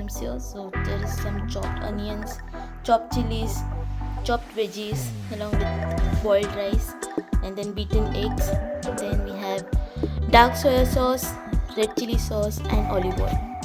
items here. So there is some chopped onions, chopped chilies, chopped veggies along with boiled rice, and then beaten eggs. Then we have dark soya sauce, red chili sauce, and olive oil.